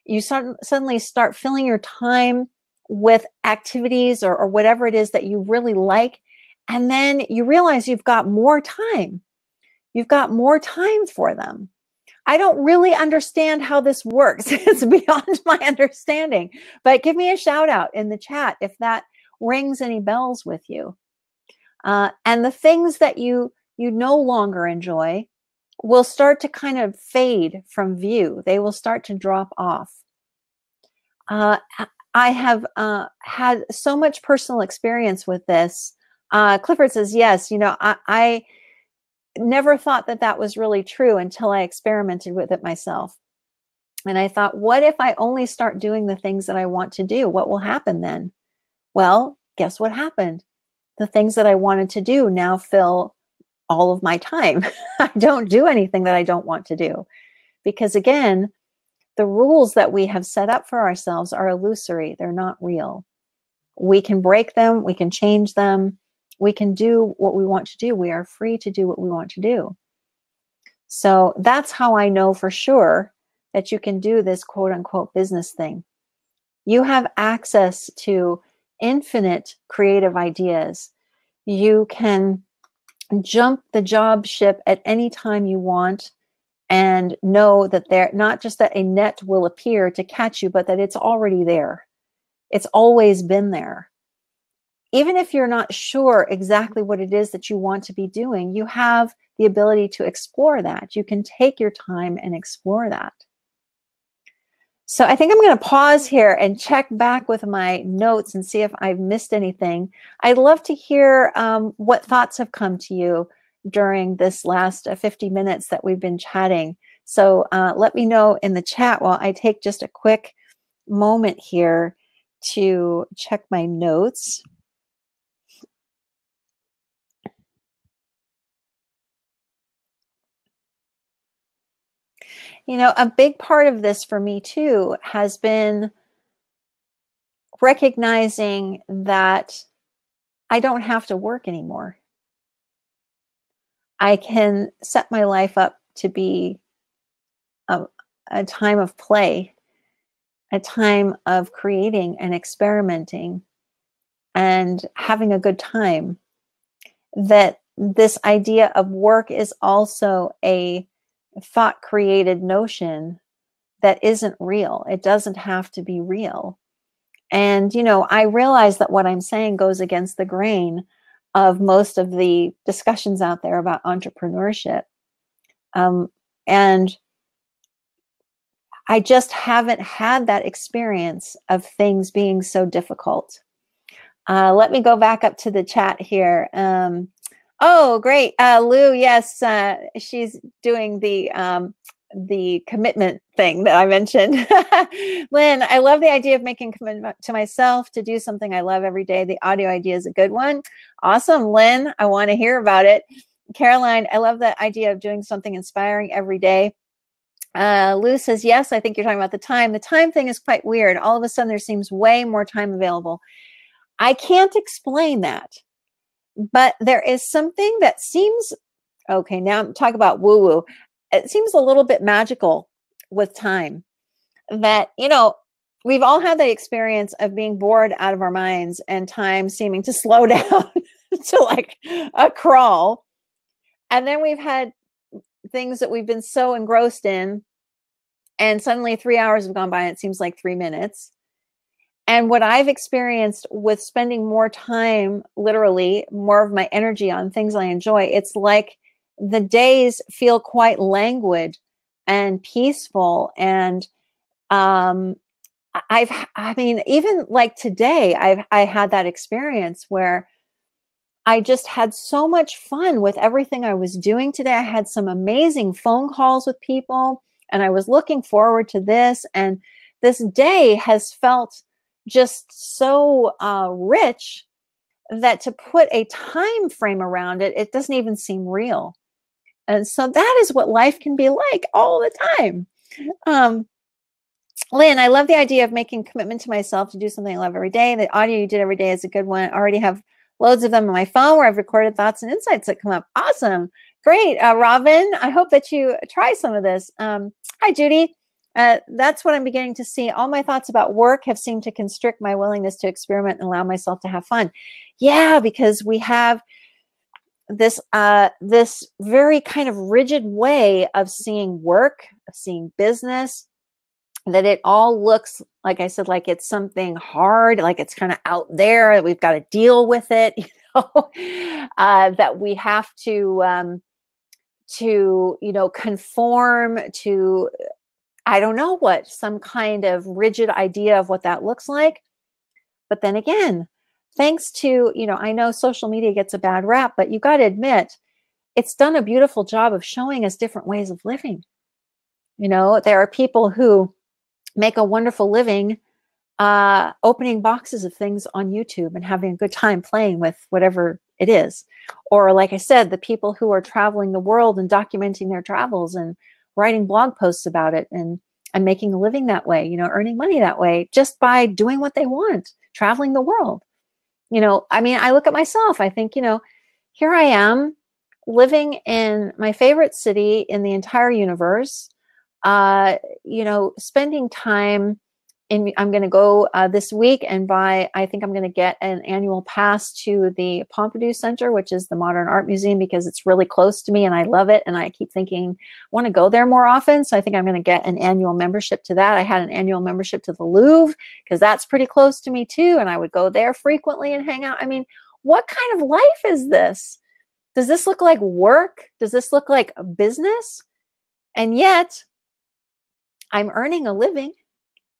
You suddenly start filling your time with activities or whatever it is that you really like. And then you realize you've got more time. You've got more time for them. I don't really understand how this works. It's beyond my understanding. But give me a shout out in the chat if that rings any bells with you. And the things that you no longer enjoy will start to kind of fade from view. They will start to drop off. I have had so much personal experience with this. Clifford says, yes, I never thought that was really true until I experimented with it myself. And I thought, what if I only start doing the things that I want to do? What will happen then? Well, guess what happened? the things that I wanted to do now fill all of my time. I don't do anything that I don't want to do because, again, the rules that we have set up for ourselves are illusory. They're not real. We can break them. We can change them. We can do what we want to do. We are free to do what we want to do. So that's how I know for sure that you can do this quote unquote business thing. You have access to infinite creative ideas. You can jump the job ship at any time you want and know that there, not just that a net will appear to catch you, but that it's already there. It's always been there. Even if you're not sure exactly what it is that you want to be doing, you have the ability to explore that. You can take your time and explore that. So I think I'm going to pause here and check back with my notes and see if I've missed anything. I'd love to hear what thoughts have come to you during this last 50 minutes that we've been chatting. So let me know in the chat while I take just a quick moment here to check my notes. You know, a big part of this for me too has been recognizing that I don't have to work anymore. I can set my life up to be a time of play, a time of creating and experimenting and having a good time. That this idea of work is also a thought created notion that isn't real. It doesn't have to be real. And, you know, I realize that what I'm saying goes against the grain of most of the discussions out there about entrepreneurship. And I just haven't had that experience of things being so difficult. Let me go back up to the chat here. Oh, great. Lou, yes, she's doing the commitment thing that I mentioned. Lynn, I love the idea of making commitment to myself to do something I love every day. The audio idea is a good one. Awesome, Lynn. I want to hear about it. Caroline, I love the idea of doing something inspiring every day. Lou says, yes, I think you're talking about the time. The time thing is quite weird. All of a sudden, there seems way more time available. I can't explain that. But there is something that seems, okay, now I'm talking about woo-woo. It seems a little bit magical with time that, you know, we've all had the experience of being bored out of our minds and time seeming to slow down to like a crawl. And then we've had things that we've been so engrossed in and suddenly 3 hours have gone by and it seems like 3 minutes. And what I've experienced with spending more time, literally more of my energy on things I enjoy, it's like the days feel quite languid and peaceful. And I mean, even like today, I had that experience where I just had so much fun with everything I was doing today. I had some amazing phone calls with people and I was looking forward to this. And this day has felt just so rich that to put a time frame around it, it doesn't even seem real. And so that is what life can be like all the time. Lynn, I love the idea of making commitment to myself to do something I love every day. The audio you did every day is a good one. I already have loads of them on my phone where I've recorded thoughts and insights that come up. Awesome. Great. Robin, I hope that you try some of this. Hi, Judy. That's what I'm beginning to see. All my thoughts about work have seemed to constrict my willingness to experiment and allow myself to have fun. Yeah, because we have this this very kind of rigid way of seeing work, of seeing business, that it all looks, like I said, like it's something hard, like it's kind of out there, that we've got to deal with it, you know, that we have to, you know, conform to, I don't know what, some kind of rigid idea of what that looks like. But then again, thanks to, you know, I know social media gets a bad rap, but you got to admit, it's done a beautiful job of showing us different ways of living. You know, there are people who make a wonderful living opening boxes of things on YouTube and having a good time playing with whatever it is. Or like I said, the people who are traveling the world and documenting their travels and writing blog posts about it and making a living that way, you know, earning money that way just by doing what they want, traveling the world. You know, I mean, I look at myself, I think, you know, here I am living in my favorite city in the entire universe, you know, spending time I'm going to go this week and I think I'm going to get an annual pass to the Pompidou Center, which is the Modern Art Museum, because it's really close to me and I love it. And I keep thinking, I want to go there more often. So I think I'm going to get an annual membership to that. I had an annual membership to the Louvre because that's pretty close to me too. And I would go there frequently and hang out. I mean, what kind of life is this? Does this look like work? Does this look like a business? And yet I'm earning a living.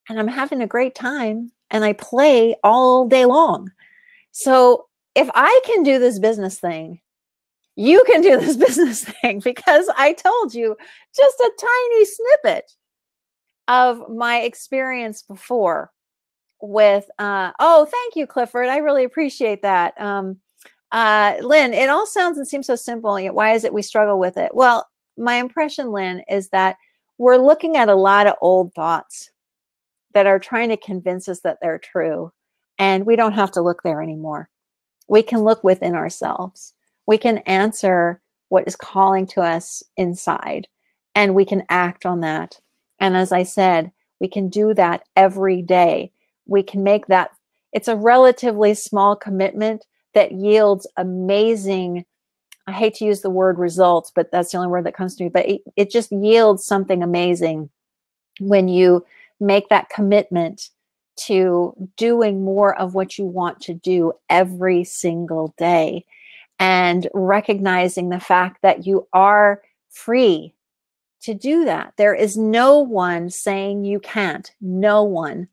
And I'm having a great time and I play all day long. So if I can do this business thing, you can do this business thing, because I told you just a tiny snippet of my experience before with, oh, thank you, Clifford. I really appreciate that. Lynn, it all sounds and seems so simple, yet why is it we struggle with it? Well, my impression, Lynn, is that we're looking at a lot of old thoughts that are trying to convince us that they're true. And we don't have to look there anymore. We can look within ourselves. We can answer what is calling to us inside, and we can act on that. And as I said, we can do that every day. We can make that, it's a relatively small commitment that yields amazing, I hate to use the word results, but that's the only word that comes to me, but it just yields something amazing when you make that commitment to doing more of what you want to do every single day, and recognizing the fact that you are free to do that. There is no one saying you can't. No one,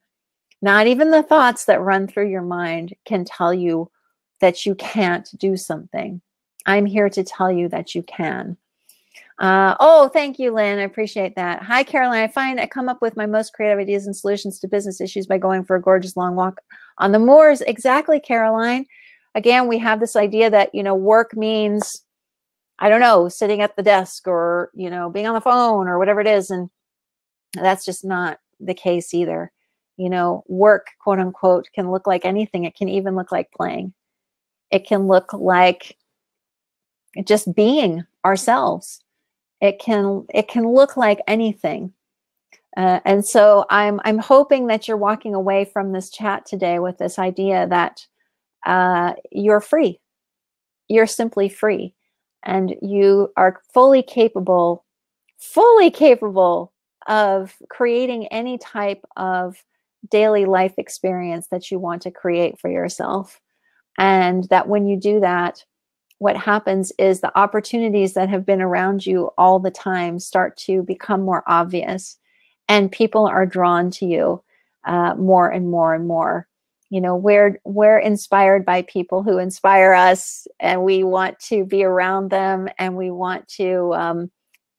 not even the thoughts that run through your mind, can tell you that you can't do something. I'm here to tell you that you can. Oh, thank you, Lynn. I appreciate that. Hi, Caroline. I find I come up with my most creative ideas and solutions to business issues by going for a gorgeous long walk on the moors. Exactly, Caroline. Again, we have this idea that, you know, work means, I don't know, sitting at the desk or, you know, being on the phone or whatever it is. And that's just not the case either. You know, work, quote unquote, can look like anything. It can even look like playing. It can look like just being ourselves. It can look like anything. And so I'm hoping that you're walking away from this chat today with this idea that you're free. You're simply free. And you are fully capable of creating any type of daily life experience that you want to create for yourself. And that when you do that, what happens is the opportunities that have been around you all the time start to become more obvious, and people are drawn to you more and more and more. You know, we're inspired by people who inspire us, and we want to be around them, and we want to,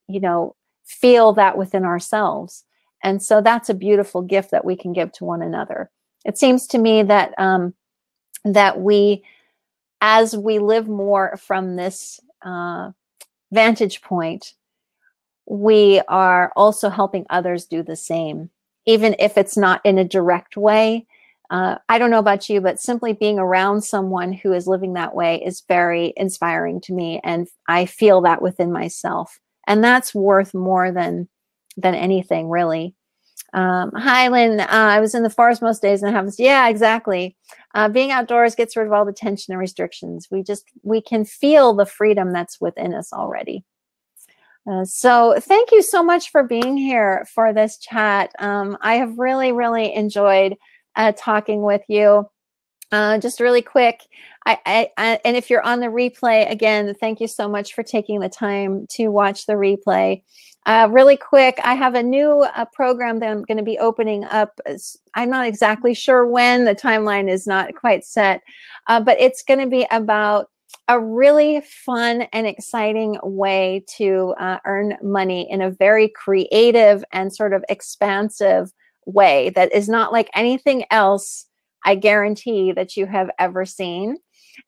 you know, feel that within ourselves. And so that's a beautiful gift that we can give to one another. It seems to me that that we, as we live more from this vantage point, we are also helping others do the same, even if it's not in a direct way. I don't know about you, but simply being around someone who is living that way is very inspiring to me, and I feel that within myself, and that's worth more than anything, really. Hi, Lynn. I was in the forest most days and I haven't. Yeah, exactly. Being outdoors gets rid of all the tension and restrictions. We can feel the freedom that's within us already. So thank you so much for being here for this chat. I have really, really enjoyed talking with you. Just really quick, and if you're on the replay, again, thank you so much for taking the time to watch the replay. Really quick, I have a new program that I'm going to be opening up. I'm not exactly sure when. The timeline is not quite set, but it's going to be about a really fun and exciting way to earn money in a very creative and sort of expansive way that is not like anything else, I guarantee, that you have ever seen.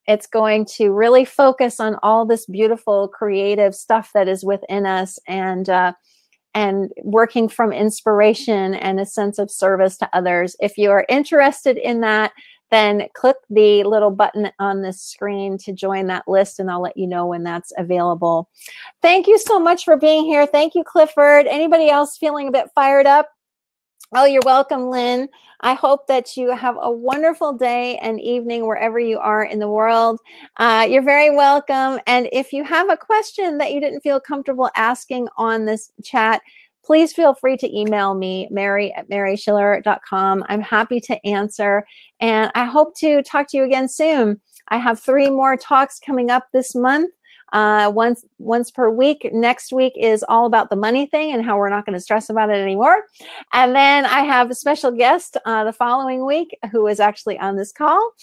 It's going to really focus on all this beautiful creative stuff that is within us, and working from inspiration and a sense of service to others. If you are interested in that, then click the little button on this screen to join that list, and I'll let you know when that's available. Thank you so much for being here. Thank you, Clifford. Anybody else feeling a bit fired up? Oh, you're welcome, Lynn. I hope that you have a wonderful day and evening wherever you are in the world. You're very welcome. And if you have a question that you didn't feel comfortable asking on this chat, please feel free to email me, mary@maryschiller.com. I'm happy to answer. And I hope to talk to you again soon. I have 3 more talks coming up this month. Once per week. Next week is all about the money thing and how we're not going to stress about it anymore. And then I have a special guest the following week who is actually on this call,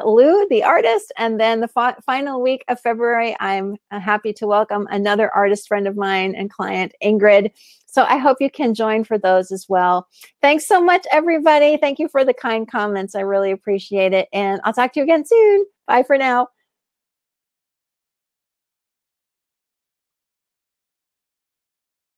Lou, the artist. And then the final week of February, I'm happy to welcome another artist friend of mine and client, Ingrid. So I hope you can join for those as well. Thanks so much, everybody. Thank you for the kind comments. I really appreciate it. And I'll talk to you again soon. Bye for now.